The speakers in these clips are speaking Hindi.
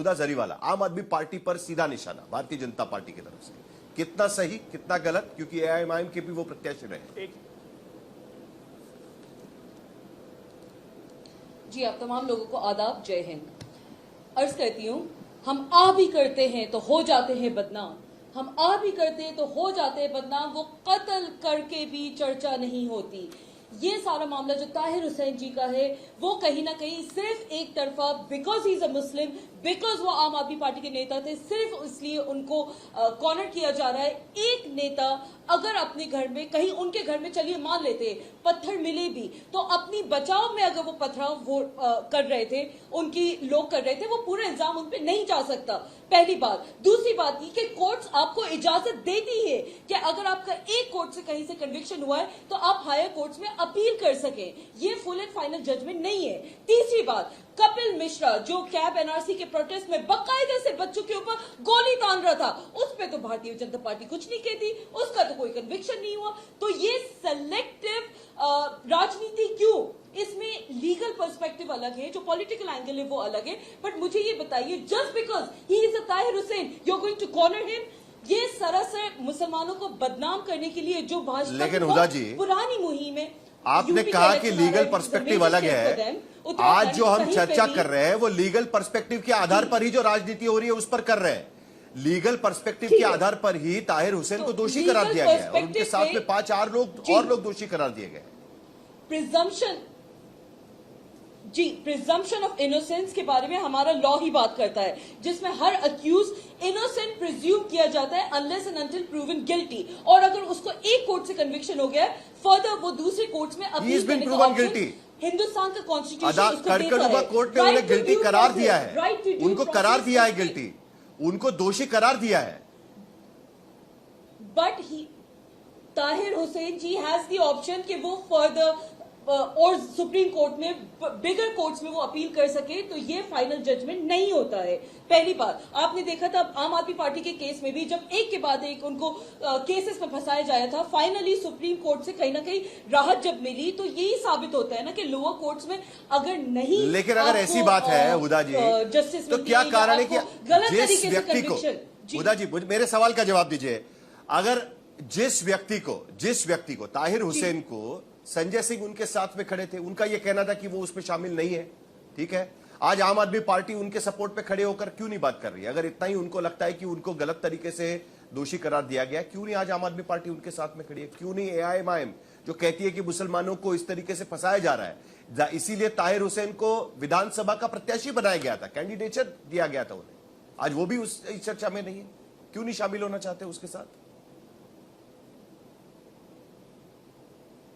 हुदा जरीवाला, आम आदमी पार्टी पर सीधा निशाना भारतीय जनता पार्टी की तरफ से, कितना सही कितना गलत, क्योंकि एआईएमआईएम के भी वो प्रत्याशी रहे। जी, आप तमाम लोगों को आदाब, जय हिंद। अर्ज करती हूँ, हम आ भी करते हैं तो हो जाते हैं बदनाम, हम आ भी करते हैं तो हो जाते हैं बदनाम, वो कत्ल करके भी चर्चा नहीं होती। ये सारा मामला जो ताहिर हुसैन जी का है वो कहीं ना कहीं सिर्फ एक तरफा, because he is a Muslim, because वो आम आदमी पार्टी के नेता थे, सिर्फ इसलिए उनको कॉर्नर किया जा रहा है। एक नेता अगर अपने घर में, कहीं उनके घर में चलिए मान लेते पत्थर मिले भी, तो अपनी बचाव में अगर वो पथराव वो कर रहे थे, उनकी लोग कर रहे थे, वो पूरा इल्जाम उन पे नहीं जा सकता, पहली बात। दूसरी बात ये कि कोर्ट्स आपको इजाजत देती है कि अगर आपका एक कोर्ट से कहीं से कन्विक्शन हुआ है तो आप हायर कोर्ट्स में अपील कर सकें, ये फुल एंड फाइनल जजमेंट नहीं है। तीसरी बात, कपिल मिश्रा जो कैब एनआरसी के प्रोटेस्ट में बाकायदे से बच्चों के ऊपर गोली तान रहा था, उस पे तो भारतीय जनता पार्टी कुछ नहीं कहती, उसका तो कोई कन्विक्शन नहीं हुआ। तो ये सेलेक्टिव राजनीति क्यों? इसमें लीगल पर्सपेक्टिव अलग है, जो पॉलिटिकल एंगल है वो अलग है, बट मुझे ये बताइए, just because he is a Tahir Hussain you are going to corner him? ये सरासर मुसलमानों को बदनाम करने के लिए जो भाजपा लेकिन हुदा जी, पुरानी मुहिम है। आपने कहा कि लीगल पर्सपेक्टिव अलग है, आज जो हम चर्चा कर रहे हैं वो लीगल पर्सपेक्टिव के आधार पर ही जो राजनीति हो रही है उस पर कर रहे हैं। लीगल पर्सपेक्टिव के आधार पर ही ताहिर हुसैन को दोषी करार दिया गया और उनके साथ में 5 और लोग दोषी करार दिए गए। प्रिजम्पशन ऑफ इनोसेंस के बारे में हमारा लॉ ही बात करता है, जिसमें हर अक्यूज इनोसेंट प्रिज्यूम किया जाता है unless and until proven guilty, और अगर उसको एक कोर्ट से कन्विक्शन हो गया, फर्दर वो दूसरे कोर्ट्स में अपील करने का ऑप्शन हिंदुस्तान का कॉन्स्टिट्यूशन उसको देता है। कोर्ट ने उन्हें गिल्टी करार दिया है, उनको करार दिया है गिल्टी, उनको दोषी करार दिया है। But he Tahir Hussain ji has the option कि वो फर्दर और सुप्रीम कोर्ट में, बिगर कोर्ट्स में वो अपील कर सके, तो ये फाइनल जजमेंट नहीं होता है। पहली बात आपने देखा था आम आदमी पार्टी के केस में भी, जब एक के बाद एक उनको केसेस में फंसाया जाया था, फाइनली सुप्रीम कोर्ट से कहीं ना कहीं राहत जब मिली, तो यही साबित होता है ना कि लोअर कोर्ट्स में अगर नहीं, लेकिन अगर ऐसी बात है हुदा जी, जस्टिस तो क्या कारण है कि जिस व्यक्ति को, हुदा जी मेरे सवाल का जवाब दीजिए, अगर जिस व्यक्ति को ताहिर हुसैन को संजय सिंह उनके साथ में खड़े थे, उनका यह कहना था कि वो उसमें शामिल नहीं है, ठीक है, आज आम आदमी पार्टी उनके सपोर्ट पे खड़े होकर क्यों नहीं बात कर रही है? अगर इतना ही उनको लगता है कि उनको गलत तरीके से दोषी करार दिया गया, क्यों नहीं आज आम आदमी पार्टी उनके साथ में खड़ी है? क्यों नहीं एआईएमआईएम जो कहती है कि मुसलमानों को इस तरीके से फंसाया जा रहा है, इसीलिए ताहिर हुसैन को विधानसभा का प्रत्याशी बनाया गया था, कैंडिडेचर दिया गया था उन्हें, आज वो भी उस चर्चा में नहीं है, क्यों नहीं शामिल होना चाहते उसके साथ?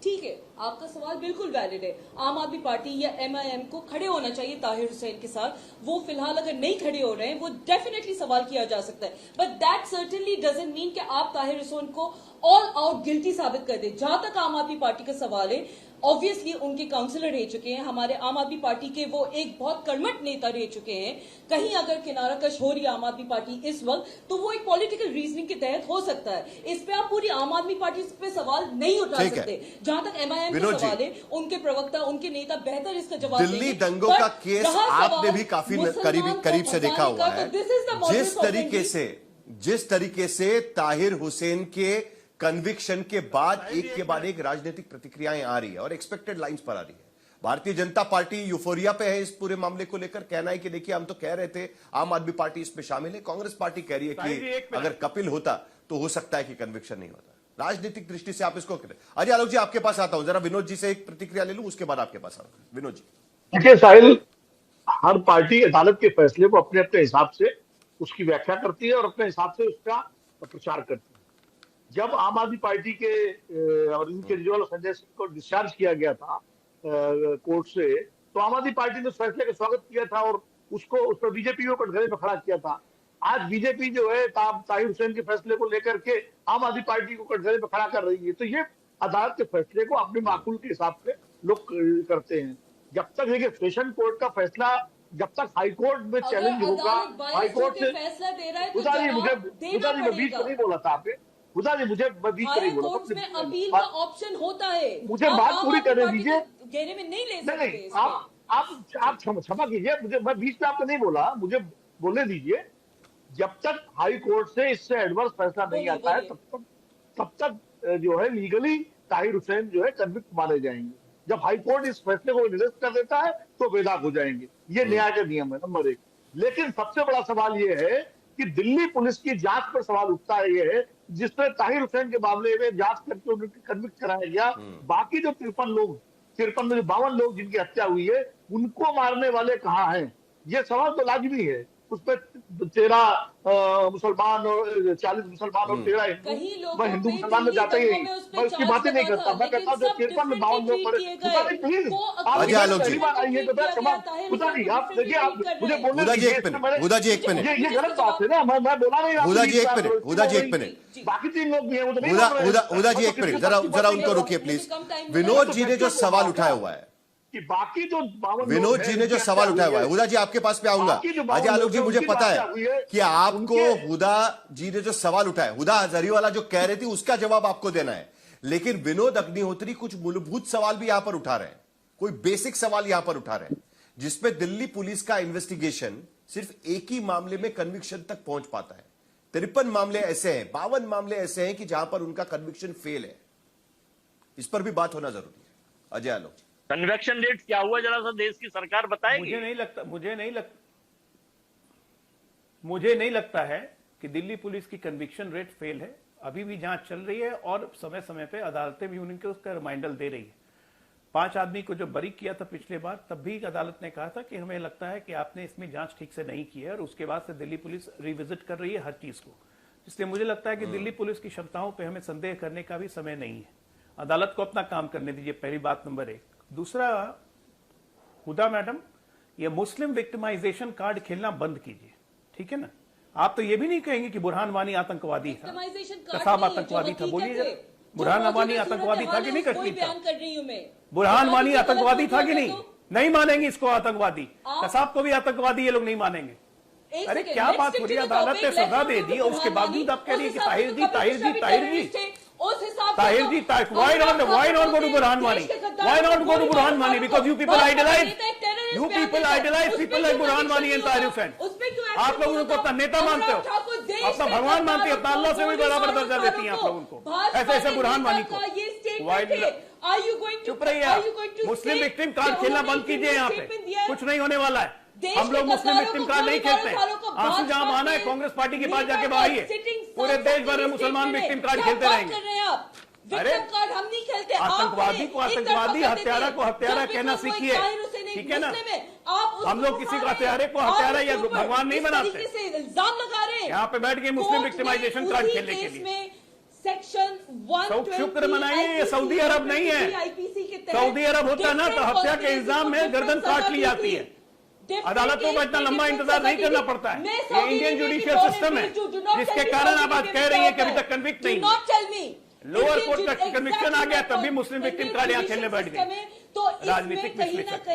ठीक है, आपका सवाल बिल्कुल वैलिड है। आम आदमी पार्टी या एमआईएम को खड़े होना चाहिए ताहिर हुसैन के साथ, वो फिलहाल अगर नहीं खड़े हो रहे हैं, वो डेफिनेटली सवाल किया जा सकता है, but that certainly doesn't mean कि आप ताहिर हुसैन को ऑल आउट गिल्टी साबित कर दे। जहां तक आम आदमी पार्टी का सवाल है, ऑब्वियसली उनके काउंसलर रह चुके हैं, हमारे आम आदमी पार्टी के वो एक बहुत कर्मठ नेता रह चुके हैं, कहीं अगर किनारा कश हो रही है आम आदमी पार्टी इस वक्त, तो वो एक पॉलिटिकल रीजनिंग के तहत हो सकता है। इस पे आप पूरी आम आदमी पार्टी पे सवाल नहीं उठा सकते। जहां तक एमआईएम का सवाल है, उनके प्रवक्ता, उनके नेता बेहतर इसका जवाब देंगे। दिल्ली दंगों का केस आपने भी काफी करीब से देखा हुआ है, जिस तरीके से ताहिर हुसैन के कन्विक्शन के बाद एक राजनीतिक प्रतिक्रियाएं आ रही है और एक्सपेक्टेड लाइंस पर आ रही है। भारतीय जनता पार्टी यूफोरिया पे है इस पूरे मामले को लेकर, कहना है कि देखिए हम तो कह रहे थे आम आदमी पार्टी इसमें शामिल है, कांग्रेस पार्टी कह रही है कि अगर कपिल होता तो हो सकता है कि कन्विक्शन नहीं होता। राजनीतिक दृष्टि से आप इसको करें। अजय आलोक जी आपके पास आता हूं, जरा विनोद जी से एक प्रतिक्रिया ले लूं, उसके बाद आपके पास आता हूं। विनोद जी। देखिए साहिल, हर पार्टी अदालत के फैसले को अपने अपने हिसाब से उसकी व्याख्या करती है और अपने हिसाब से उसका प्रचार करती है। जब आम आदमी पार्टी के अरविंद केजरीवाल और संजय सिंह को डिस्चार्ज किया गया था कोर्ट से, तो आम आदमी पार्टी ने उस फैसले का स्वागत किया था और उस पर बीजेपी को कटघरे में खड़ा किया था। आज बीजेपी जो है ताहिर हुसैन के फैसले को लेकर के आम आदमी पार्टी को कटघरे में खड़ा कर रही है। तो ये अदालत के फैसले को अपने माकूल के हिसाब से लोग करते हैं। जब तक देखिए सेशन कोर्ट का फैसला, जब तक हाईकोर्ट में चैलेंज होगा, हाईकोर्ट से फैसला दे रहा है, मुझे बीच में नहीं बोला था आपने, मुझे बीच में नहीं बोला था, में अपील का ऑप्शन होता है। मुझे बात पूरी करने दीजिए, घेरे में नहीं ले सकते। नहीं आप क्षमा कीजिए, मैं बीच में आपको नहीं बोला, बोलने दीजिए, जब तक हाई कोर्ट से इससे एडवर्स फैसला नहीं आता है तब तक जो है लीगली ताहिर हुसैन जो है कन्विक्ट माने जाएंगे। जब हाई कोर्ट इस फैसले को निरस्त कर देता है तो बेदाग हो जाएंगे। ये न्याय का नियम है नंबर 1। लेकिन सबसे बड़ा सवाल ये है कि दिल्ली पुलिस की जांच पर सवाल उठता है, ये है जिसमें ताहिर हुसैन के मामले में जांच करके उन्हें कन्विक्ट कराया गया, बाकी जो 53 में जो 52 लोग जिनकी हत्या हुई है उनको मारने वाले कहाँ हैं? ये सवाल तो लाजमी है। उसमें 13 मुसलमान और 40 मुसलमान और 13 हिंदू। मैं हिंदू मुसलमान में जाता ही नहीं, मैं उसकी बातें नहीं करता। मैं कहता हूँ 53 में 52 लोग पड़े। प्लीज अजय आलोक जी, आइए तो आप देखिए, आप मुझे बोलने हुदा जी एक मिनट, ये गलत बात है ना। मैं बोला नहीं। हुदा जी एक मिनट, बाकी 3 लोग भी हैं वो तो नहीं। हुदा जी एक मिनट, जरा उनको रुकिए प्लीज। विनोद जी ने जो सवाल उठाया हुआ है, कि बाकी जो विनोद जी ने जो सवाल उठाया हुआ है, हुदा जी आपके पास पे आऊंगा। अजय आलोक जी, मुझे पता है कि आपको हुदा जी ने जो सवाल उठाया, हुदा हजारीवाला जो कह रही थी उसका जवाब आपको देना है, लेकिन विनोद अग्निहोत्री कुछ मूलभूत सवाल भी यहां पर उठा रहे हैं, कोई बेसिक सवाल यहां पर उठा रहे हैं, जिसपे दिल्ली पुलिस का इन्वेस्टिगेशन सिर्फ एक ही मामले में कन्विक्शन तक पहुंच पाता है। 53 मामले ऐसे हैं, 52 मामले ऐसे हैं कि जहां पर उनका कन्विक्शन फेल है। इस पर भी बात होना जरूरी है। अजय आलोक जी, कन्वेक्शन रेट क्या हुआ, जरा सा देश की सरकार बताएगी? मुझे नहीं लगता है कि दिल्ली पुलिस की कन्विक्शन रेट फेल है। अभी भी जांच चल रही है और समय समय पे अदालतें भी उनके उसका रिमाइंडर दे रही है। 5 आदमी को जब बरी किया था पिछले बार, तब भी अदालत ने कहा था कि हमें लगता है कि आपने इसमें जांच ठीक से नहीं की है, और उसके बाद से दिल्ली पुलिस रिविजिट कर रही है हर चीज को। इसलिए मुझे लगता है कि दिल्ली पुलिस की क्षमताओं पर हमें संदेह करने का भी समय नहीं है। अदालत को अपना काम करने दीजिए, पहली बात नंबर 1। दूसरा, हुदा मैडम, ये मुस्लिम विक्टिमाइजेशन कार्ड खेलना बंद कीजिए, ठीक है ना? आप तो ये भी नहीं कहेंगे कि बुरहान वानी आतंकवादी था, कसाब आतंकवादी था। बोलिए, बुरहान वानी आतंकवादी था कि नहीं? कश्मीर था, बुरहान वानी आतंकवादी था कि नहीं? नहीं मानेंगे इसको आतंकवादी। कसाब को भी आतंकवादी ये लोग नहीं मानेंगे। अरे क्या बात हो रही है? अदालत ने सजा दे दी और उसके बावजूद आप कह रही है कि ताहिर जी why not go to Burhan Wani? Why not go to Burhan Wani? Because you people idolize people like Burhan Wani and Tahir Hussain. आप लोग उनको अपना नेता मानते हो, अपना भगवान मानते हो, अपना अल्लाह से भी बराबर दर्जा देती हैं आप लोग उनको, ऐसे बुरहान वानी को। चुप रहिए आप। मुस्लिम विक्टिम कार्ड खेलना बंद कीजिए। यहाँ पे कुछ नहीं होने वाला है। हम लोग मुस्लिम विक्टिम कार्ड नहीं खेलते। आंसू जहां माना है कांग्रेस पार्टी के पास जाके बहाइए, पूरे देश भर में मुसलमान विक्टिम कार्ड खेलते रहेंगे। अरे हम नहीं खेलते। आतंकवादी को आतंकवादी, हत्यारा को हत्यारा कहना सीखिए, ठीक है ना? हम लोग किसी को हत्यारे को हत्यारा या भगवान नहीं बनाते। इल्जाम लगा रहे हैं यहाँ पे बैठ के मुस्लिम विक्टिमाइजेशन कार्ड खेलने के लिए। सेक्शन 120 शुक्र मनाइए, ये सऊदी अरब नहीं है। सऊदी अरब होता ना तो हत्या के इल्जाम में गर्दन काट ली जाती है। अदालतों को इतना लंबा इंतजार नहीं करना पड़ता है। ये इंडियन जुडिशियल सिस्टम है, जिसके कारण आप आज कह रही है कि अभी तक कन्विक्ट नहीं। लोअर कोर्ट का कन्विक्शन आ गया, तब भी मुस्लिम विक्टिम कार्ड यहाँ खेलने बैठ गए। तो राजनीतिक विश्लेषक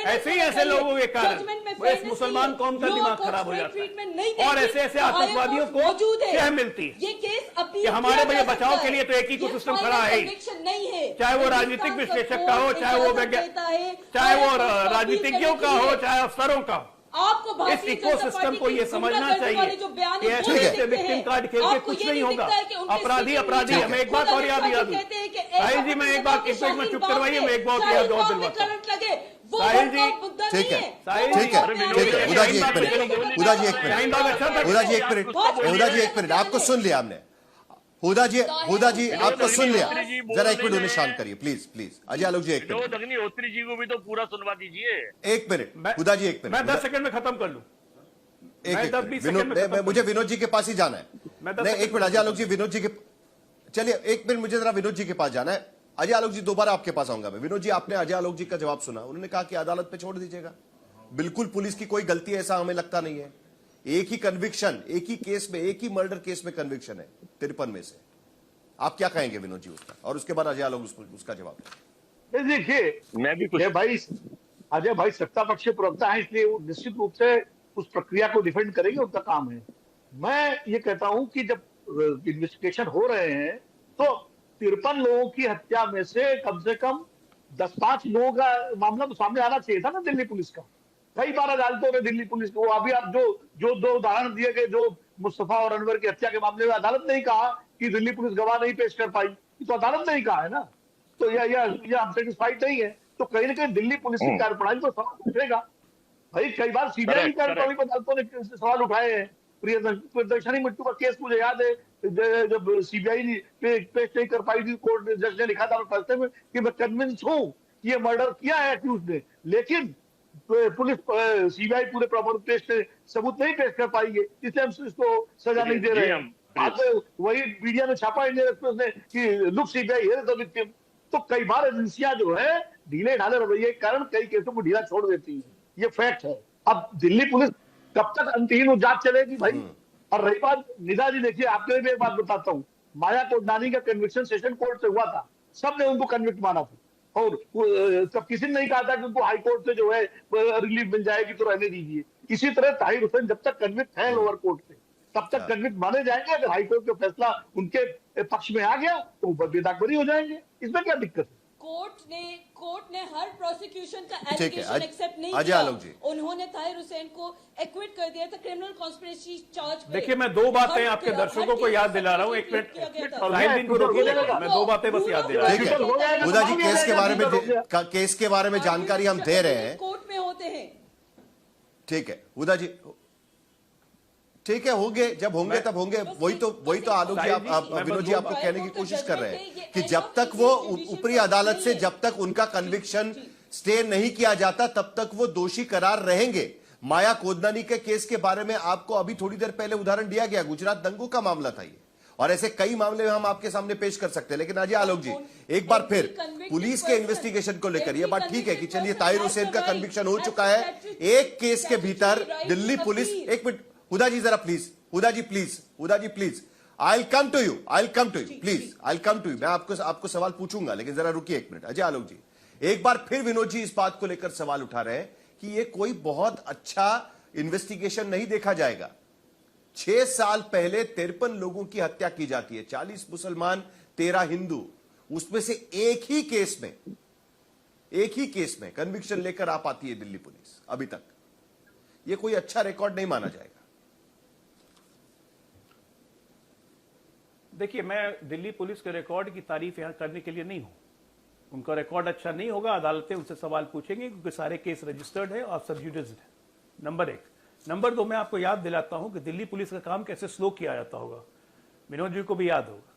ऐसे ही ऐसे लोगों के कारण इस मुसलमान कौम का दिमाग खराब हो जाता है, और ऐसे ऐसे आतंकवादियों को क्या मिलती है कि हमारे भैया बचाव के लिए तो एक ही को सिस्टम खड़ा है, चाहे वो राजनीतिक विश्लेषक का हो, चाहे वो राजनीतिज्ञों का हो, चाहे अफसरों का हो। आपको इस इकोसिस्टम को ये समझना चाहिए कि ऐसे विक्टिम कार्ड खेल के कुछ नहीं होगा। अपराधी अपराधी। हमें एक बात और याद दूं साहिल जी, मैं एक बात में चुप करवाइए, मैं एक बात याद और दिलवाता हूं साहिल जी। ठीक है, ठीक है, हुदा जी एक मिनट, आपको सुन लिया हमने। हुदा जी आपको सुन लिया, जरा एक मिनट उन्हें शांत करिए प्लीज। अजय आलोक जी एक मिनट। अग्निहोत्री जी को भी तो पूरा सुनवा दीजिए। एक मिनट हुदा जी, एक मिनट। मैं 10 सेकंड में खत्म कर लूं। मुझे विनोद जी के पास ही जाना है। नहीं, एक मिनट अजय आलोक जी, विनोद जी के, चलिए एक मिनट, मुझे जरा विनोद जी के पास जाना है। अजय आलोक जी दोबारा आपके पास आऊंगा मैं। विनोद जी, आपने अजय आलोक जी का जवाब सुना, उन्होंने कहा कि अदालत पे छोड़ दीजिएगा, बिल्कुल पुलिस की कोई गलती है ऐसा हमें लगता नहीं है। एक ही कन्विक्शन, एक ही केस में, एक ही मर्डर केस में कन्विक्शन है 53 में से। आप क्या कहेंगे विनोद जी उसका, और उसके बाद अजय आलोक उसका जवाब। देखिए, मैं भी कुछ अजय भाई सत्ता पक्ष के प्रवक्ता है, इसलिए वो निश्चित रूप से उस प्रक्रिया को डिफेंड करेंगे, उनका काम है। मैं ये कहता हूं कि जब इन्वेस्टिगेशन हो रहे हैं तो 53 लोगों की हत्या में से कम 10-5 लोगों का मामला तो सामने आना चाहिए था ना दिल्ली पुलिस का। कई बार अदालतों ने दिल्ली पुलिस को, अभी आप जो दो उदाहरण दिए गए, जो मुस्तफा और अनवर की हत्या के मामले में अदालत ने ही कहा कि दिल्ली पुलिस गवाह नहीं पेश कर पाई, ये तो अदालत ने ही कहा है ना। तो यह अनसेटिस्फाइड नहीं है, तो कहीं ना कहीं दिल्ली पुलिस की कार्यप्रणाली पर सवाल उठेगा। भाई कई बार सीबीआई की कार्यप्रणाली पर अदालतों ने सवाल उठाए हैं। प्रियदर्शनी मट्टू का केस मुझे याद है, जब सीबीआई ने पेश नहीं कर पाई थी, कोर्ट जज ने लिखा था फैसले में कि मैं कन्विंस हूं कि ये मर्डर किया है एक्यूज ने, लेकिन पुलिस सीबीआई पूरे प्रॉपर टेस्ट सबूत नहीं पेश कर पाई है, इसलिए हम इसको सजा नहीं दे रहे हैं। आज वही मीडिया में छापा इंडियन एक्सप्रेस ने कि look CBI here the victim. तो कई बार एजेंसियां जो है ढीले ढाले रवैये के कारण कई केसों को ढीला छोड़ देती है, ये फैक्ट है। अब दिल्ली पुलिस कब तक अंतहीन जांच चलेगी भाई। और रही बात निदा जी, देखिए आपके भी एक बात बताता हूँ, माया कोडनानी का कन्विक्शन सेशन कोर्ट से हुआ था, सबने उनको कन्विक्ट माना था, और तब किसी ने नहीं कहा था कि उनको हाई कोर्ट से जो है रिलीफ मिल जाएगी तो रहने दीजिए। इसी तरह ताहिर हुसैन जब तक कन्विक्ट है लोअर कोर्ट से, तब तक कन्विक्ट माने जाएंगे। अगर हाई कोर्ट का फैसला उनके पक्ष में आ गया तो बेदाग बरी हो जाएंगे, इसमें क्या दिक्कत है। कोर्ट ने हर प्रोसिक्यूशन का ठीक है, एलिगेशन एक्सेप्ट नहीं अजय किया। आलोक जी। उन्होंने ताहिर हुसैन को एक्विट कर दिया था क्रिमिनल कॉन्स्पिरेसी चार्ज पे। देखिए, मैं दो बातें आपके दर्शकों को याद दिला रहा हूं, एक मिनट साहिल को रोकिए, मैं दो बातें बस याद दिला ठीक है हुदा जी, केस के बारे में जानकारी हम दे रहे हैं, कोर्ट में होते हैं। ठीक है हुदा जी, ठीक है, होंगे जब होंगे तब होंगे। वही तो आलोक जी, आप विनोद जी आपको कहने की कोशिश कर रहे हैं कि जब तक वो ऊपरी अदालत से जब तक उनका कन्विक्शन स्टे नहीं किया जाता तब तक वो दोषी करार रहेंगे। माया कोदनानी के केस के बारे में आपको अभी थोड़ी देर पहले उदाहरण दिया गया, गुजरात दंगों का मामला था ये, और ऐसे कई मामले हम आपके सामने पेश कर सकते हैं। लेकिन अजय आलोक जी, एक बार फिर पुलिस के इन्वेस्टिगेशन को लेकर ये बात ठीक है कि चलिए ताहिर हुसैन का कन्विक्शन हो चुका है, एक केस के भीतर दिल्ली पुलिस, एक मिनट हुदा जी जरा please, Huda ji please, I come to you please, I come to you. मैं आपको सवाल पूछूंगा, लेकिन जरा रुकिए एक मिनट। अजय आलोक जी, एक बार फिर विनोद जी इस बात को लेकर सवाल उठा रहे हैं कि ये कोई बहुत अच्छा इन्वेस्टिगेशन नहीं देखा जाएगा। 6 साल पहले 53 लोगों की हत्या की जाती है, 40 मुसलमान 13 हिंदू, उसमें से एक ही केस में कन्विक्शन लेकर आ पाती है दिल्ली पुलिस। अभी तक यह कोई अच्छा रिकॉर्ड नहीं माना जाएगा। देखिए, मैं दिल्ली पुलिस के रिकॉर्ड की तारीफ यहां करने के लिए नहीं हूं। उनका रिकॉर्ड अच्छा नहीं होगा, अदालतें उनसे सवाल पूछेंगी क्योंकि सारे केस रजिस्टर्ड है और सब जुडिस है, नंबर 1। नंबर 2, मैं आपको याद दिलाता हूं कि दिल्ली पुलिस का काम कैसे स्लो किया जाता होगा। विनोद जी को भी याद होगा,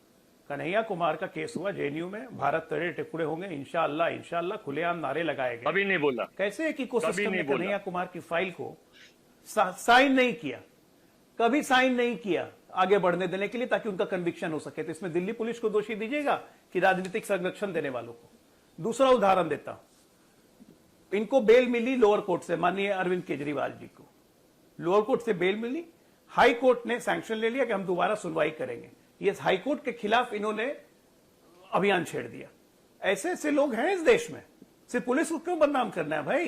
कन्हैया कुमार का केस हुआ जेएनयू में, भारत तेरे टुकड़े होंगे, इंशाअल्लाह खुलेआम नारे लगाए गए। कभी नहीं बोला। कैसे एक इकोसिस्टम ने कन्हैया कुमार की फाइल को साइन नहीं किया, कभी साइन नहीं किया आगे बढ़ने देने के लिए ताकि उनका कन्विक्शन हो सके। तो इसमें दिल्ली पुलिस को दोषी दीजिएगा कि राजनीतिक संरक्षण देने वालों को। दूसरा उदाहरण देता हूं, इनको बेल मिली लोअर कोर्ट से, माननीय अरविंद केजरीवाल जी को लोअर कोर्ट से बेल मिली, हाई कोर्ट ने सैंक्शन ले लिया कि हम दोबारा सुनवाई करेंगे। ये हाई कोर्ट के खिलाफ इन्होंने अभियान छेड़ दिया। ऐसे ऐसे लोग हैं इस देश में, सिर्फ पुलिस को क्यों बदनाम करना है भाई?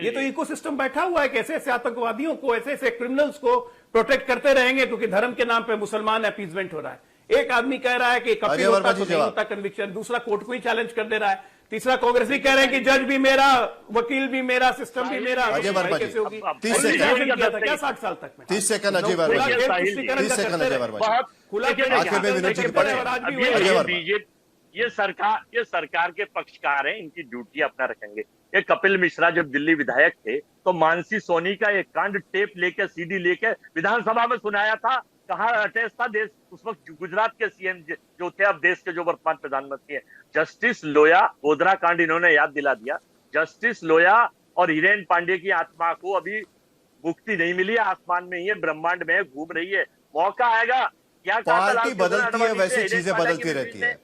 ये तो इकोसिस्टम बैठा हुआ है, कैसे ऐसे आतंकवादियों को, ऐसे ऐसे क्रिमिनल्स को प्रोटेक्ट करते रहेंगे क्योंकि धर्म के नाम पे मुसलमान अपीजमेंट हो रहा है। एक आदमी कह रहा है कि कपिल होता तो नहीं होता कन्विक्शन, दूसरा कोर्ट को ही चैलेंज कर दे रहा है, तीसरा कांग्रेस भी कह रहे हैं कि जज भी मेरा, वकील भी मेरा, सिस्टम भी मेरा। अजय वर्मा जी, कैसे होगी? 30 सेकंड क्या 60 साल तक में? 30 सेकंड अजय वर्मा जी, 30 सेकंड अजय वर्मा जी, आखिर में विनोद जी के पास अजय वर्मा। ये सरकार के पक्षकार हैं, इनकी ड्यूटी अपना रखेंगे। ये कपिल मिश्रा जब दिल्ली विधायक थे तो मानसी सोनी का एक कांड टेप लेके, सीडी लेके विधानसभा में सुनाया था। कहाँ अटैच था देश उस वक्त? गुजरात के सीएम जो थे, अब देश के जो वर्तमान प्रधानमंत्री हैं, जस्टिस लोया, गोधरा कांड इन्होंने याद दिला दिया। जस्टिस लोया और हिरेन पांडे की आत्मा को अभी मुक्ति नहीं मिली, आसमान में ही है, ब्रह्मांड में घूम रही है। मौका आएगा क्या? पार्टी बदलती है, वैसे चीजें बदलती रहती है।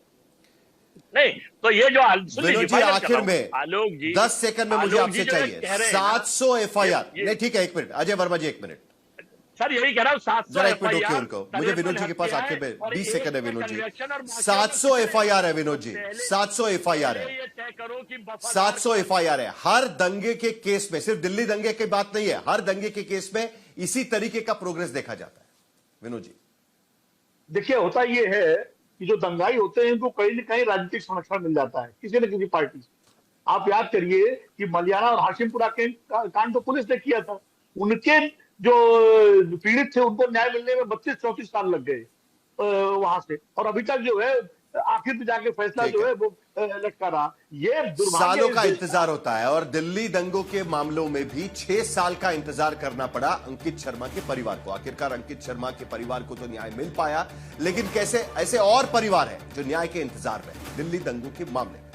नहीं तो ये जो विनोद जी, आखिर में आलोक जी 10 सेकंड में मुझे आपसे चाहिए 700 एफआईआर। नहीं ठीक है, एक मिनट अजय वर्मा जी, 1 मिनट सर, यही कह रहा हूं। 700 एक मिनट रोकिए उनको, मुझे विनोद जी के पास आखिर में 20 सेकंड है। विनोद जी 700 एफआईआर है, विनोद जी 700 एफआईआर है, 700 एफआईआर है हर दंगे के केस में। सिर्फ दिल्ली दंगे की बात नहीं है, हर दंगे के केस में इसी तरीके का प्रोग्रेस देखा जाता है। विनोद जी देखिए, होता यह है कि जो दंगाई होते हैं उनको कहीं न कहीं राजनीतिक संरक्षण मिल जाता है किसी न किसी पार्टी से। आप याद करिए कि मलियाना और हाशिमपुरा के कांड तो पुलिस ने किया था, उनके जो पीड़ित थे उनको न्याय मिलने में 32-34 साल लग गए वहां से, और अभी तक जो है आखिर में जाके फैसला जो है वो लटका रहा। ये सालों का इंतजार होता है, और दिल्ली दंगों के मामलों में भी 6 साल का इंतजार करना पड़ा अंकित शर्मा के परिवार को। आखिरकार अंकित शर्मा के परिवार को तो न्याय मिल पाया, लेकिन कैसे ऐसे और परिवार हैं जो न्याय के इंतजार में दिल्ली दंगों के मामले।